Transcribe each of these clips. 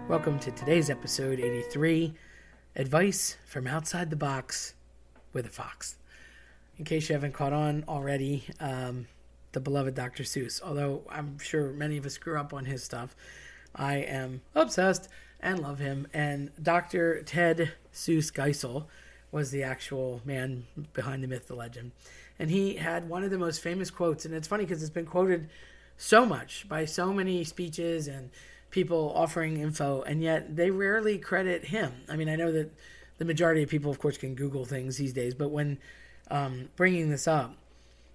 Welcome to today's episode 83, Advice from Outside the Box with a Fox. In case you haven't caught on already, the beloved Dr. Seuss, although I'm sure many of us grew up on his stuff, I am obsessed and love him. And Dr. Ted Seuss Geisel was the actual man behind the myth, the legend. And he had one of the most famous quotes, and it's funny because it's been quoted so much by so many speeches and people offering info, and yet they rarely credit him. I mean, I know that the majority of people, of course, can Google things these days, but when bringing this up,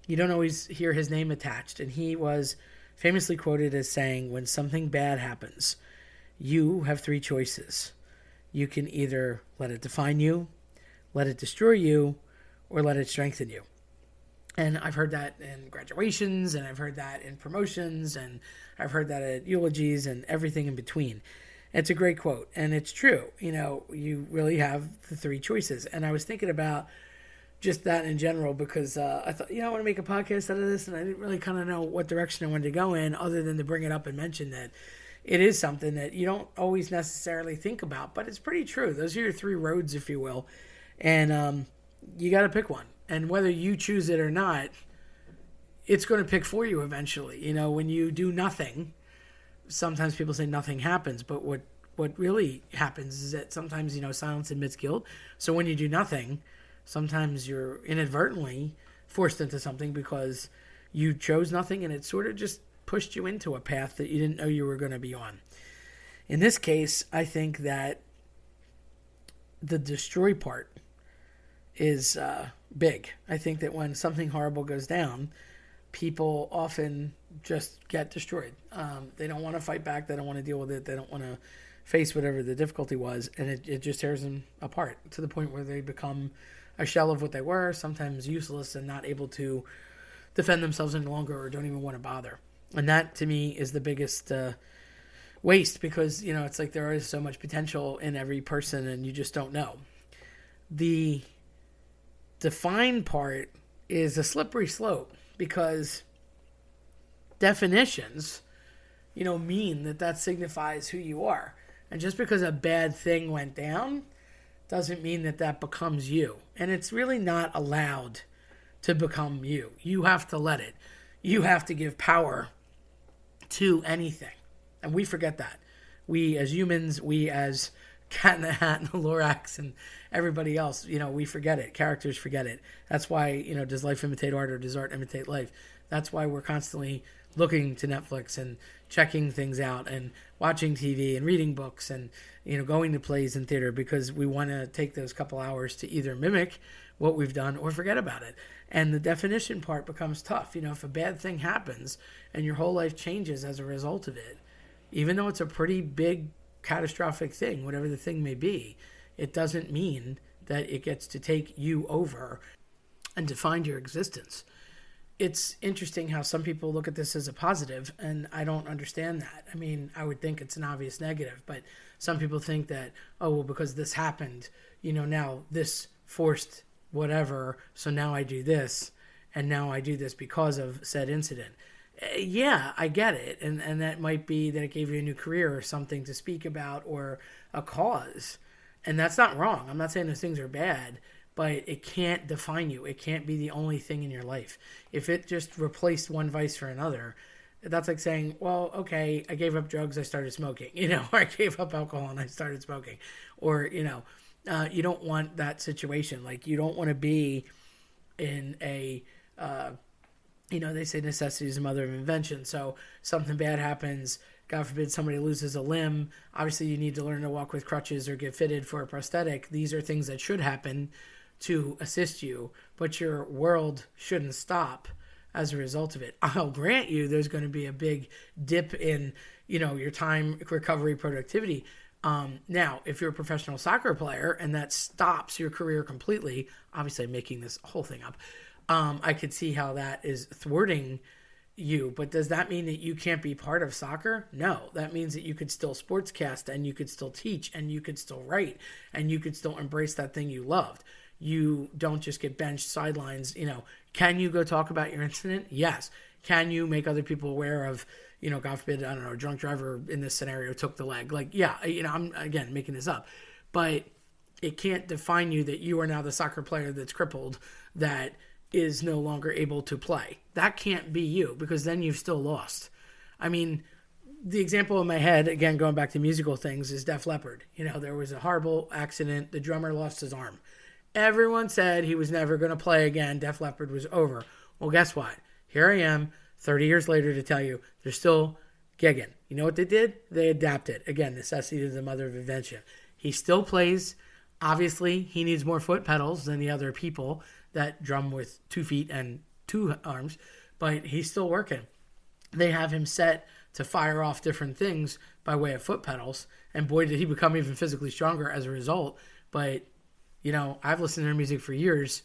you don't always hear his name attached. And he was famously quoted as saying, when something bad happens, you have three choices. You can either let it define you, let it destroy you, or let it strengthen you. And I've heard that in graduations, and I've heard that in promotions, and I've heard that at eulogies and everything in between. It's a great quote, and it's true. You know, you really have the three choices. And I was thinking about just that in general because I thought, I want to make a podcast out of this, and I didn't really kind of know what direction I wanted to go in other than to bring it up and mention that it is something that you don't always necessarily think about, but it's pretty true. Those are your three roads, if you will, and you got to pick one. And whether you choose it or not, it's going to pick for you eventually. You know, when you do nothing, sometimes people say nothing happens. But what really happens is that sometimes, silence admits guilt. So when you do nothing, sometimes you're inadvertently forced into something because you chose nothing and it sort of just pushed you into a path that you didn't know you were going to be on. In this case, I think that the destroy part is big. I think that when something horrible goes down, people often just get destroyed. They don't want to fight back. They don't want to deal with it. They don't want to face whatever the difficulty was. And it just tears them apart to the point where they become a shell of what they were, sometimes useless and not able to defend themselves any longer or don't even want to bother. And that, to me, is the biggest waste because, it's like there is so much potential in every person and you just don't know. The define part is a slippery slope because definitions, mean that signifies who you are. And just because a bad thing went down doesn't mean that becomes you. And it's really not allowed to become you. You have to let it. You have to give power to anything. And we forget that. We as humans, we as Cat in the Hat and the Lorax and everybody else, we forget it. Characters forget it. That's why, does life imitate art or does art imitate life? That's why we're constantly looking to Netflix and checking things out and watching TV and reading books and, going to plays and theater because we want to take those couple hours to either mimic what we've done or forget about it. And the definition part becomes tough. If a bad thing happens and your whole life changes as a result of it, even though it's a pretty big catastrophic thing, whatever the thing may be, it doesn't mean that it gets to take you over and define your existence. It's interesting how some people look at this as a positive, and I don't understand that. I mean, I would think it's an obvious negative, but some people think that, because this happened, now this forced whatever, so now I do this, and now I do this because of said incident. Yeah, I get it. And that might be that it gave you a new career or something to speak about or a cause. And that's not wrong. I'm not saying those things are bad, but it can't define you. It can't be the only thing in your life. If it just replaced one vice for another, that's like saying, well, okay, I gave up drugs, I started smoking, or I gave up alcohol and I started smoking. Or, you don't want that situation. Like, you don't want to be in a... they say necessity is the mother of invention. So something bad happens, God forbid somebody loses a limb. Obviously, you need to learn to walk with crutches or get fitted for a prosthetic. These are things that should happen to assist you, but your world shouldn't stop as a result of it. I'll grant you there's going to be a big dip in, your time, recovery, productivity. Now, if you're a professional soccer player and that stops your career completely, obviously I'm making this whole thing up, I could see how that is thwarting you. But does that mean that you can't be part of soccer? No, that means that you could still sportscast and you could still teach and you could still write and you could still embrace that thing you loved. You don't just get benched, sidelines. Can you go talk about your incident? Yes. Can you make other people aware of, God forbid, I don't know, a drunk driver in this scenario took the leg. Like, yeah, I'm, again, making this up. But it can't define you that you are now the soccer player that's crippled that is no longer able to play. That can't be you, because then you've still lost. I mean, the example in my head, again, going back to musical things, is Def Leppard. There was a horrible accident. The drummer lost his arm. Everyone said he was never going to play again. Def Leppard was over. Well, guess what? Here I am 30 years later to tell you they're still gigging. You know what they did? They adapted. Again, necessity is the mother of invention. He still plays. Obviously, he needs more foot pedals than the other people that drum with 2 feet and 2 arms, but he's still working. They have him set to fire off different things by way of foot pedals, and boy, did he become even physically stronger as a result. But, I've listened to their music for years,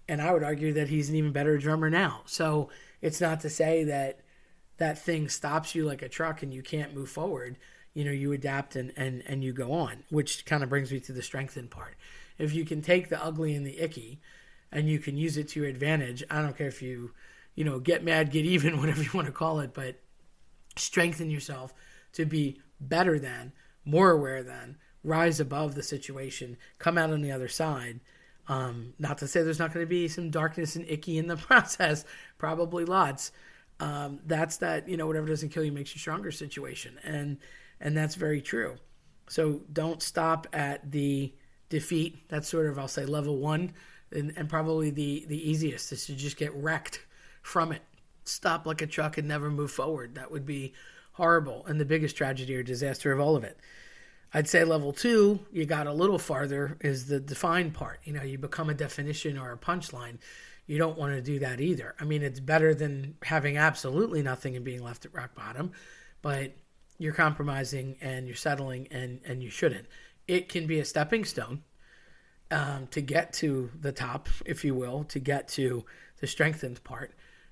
and I would argue that he's an even better drummer now. So it's not to say that that thing stops you like a truck and you can't move forward. You adapt and you go on, which kind of brings me to the strengthen part. If you can take the ugly and the icky and you can use it to your advantage, I don't care if you get mad, get even, whatever you want to call it, but strengthen yourself to be better than, more aware than, rise above the situation, come out on the other side. Not to say there's not going to be some darkness and icky in the process, probably lots. That's that, whatever doesn't kill you makes you stronger situation. And that's very true. So don't stop at the defeat. That's sort of, I'll say, level 1, and probably the easiest is to just get wrecked from it. Stop like a truck and never move forward. That would be horrible and the biggest tragedy or disaster of all of it. I'd say level 2, you got a little farther, is the define part. You become a definition or a punchline. You don't want to do that either. I mean, it's better than having absolutely nothing and being left at rock bottom, but you're compromising and you're settling, and you shouldn't. It can be a stepping stone to get to the top, if you will, to get to the strengthened part.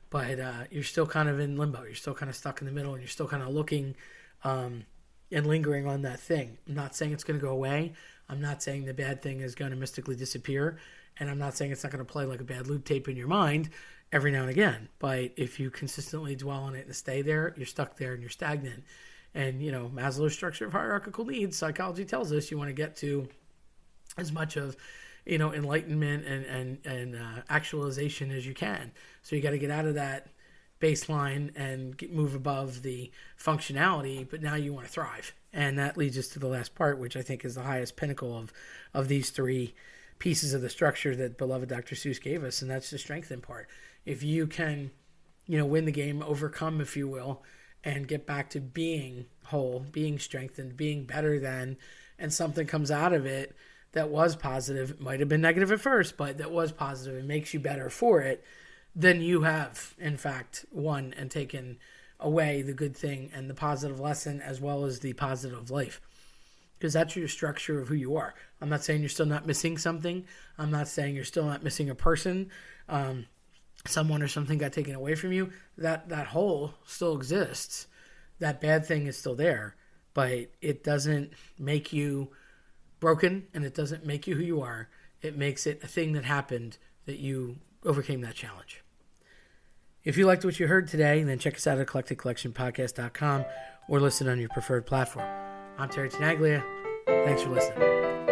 But you're still kind of in limbo. You're still kind of stuck in the middle, and you're still kind of looking and lingering on that thing. I'm not saying it's going to go away. I'm not saying the bad thing is going to mystically disappear. And I'm not saying it's not going to play like a bad loop tape in your mind every now and again. But if you consistently dwell on it and stay there, you're stuck there and you're stagnant. And, Maslow's structure of hierarchical needs, psychology tells us you want to get to as much of, enlightenment and actualization as you can. So you got to get out of that baseline and move above the functionality, but now you want to thrive. And that leads us to the last part, which I think is the highest pinnacle of these 3 pieces of the structure that beloved Dr. Seuss gave us, and that's the strengthen part. If you can, win the game, overcome, if you will, and get back to being whole, being strengthened, being better than, and something comes out of it that was positive, it might have been negative at first, but that was positive and makes you better for it, then you have, in fact, won and taken away the good thing and the positive lesson as well as the positive life. Because that's your structure of who you are. I'm not saying you're still not missing something. I'm not saying you're still not missing a person. Someone or something got taken away from you. That whole still exists. That bad thing is still there. But it doesn't make you broken, and it doesn't make you who you are. It makes it a thing that happened that you overcame that challenge. If you liked what you heard today, then check us out at eclecticcollectionpodcast.com or listen on your preferred platform. I'm Terry Tenaglia. Thanks for listening.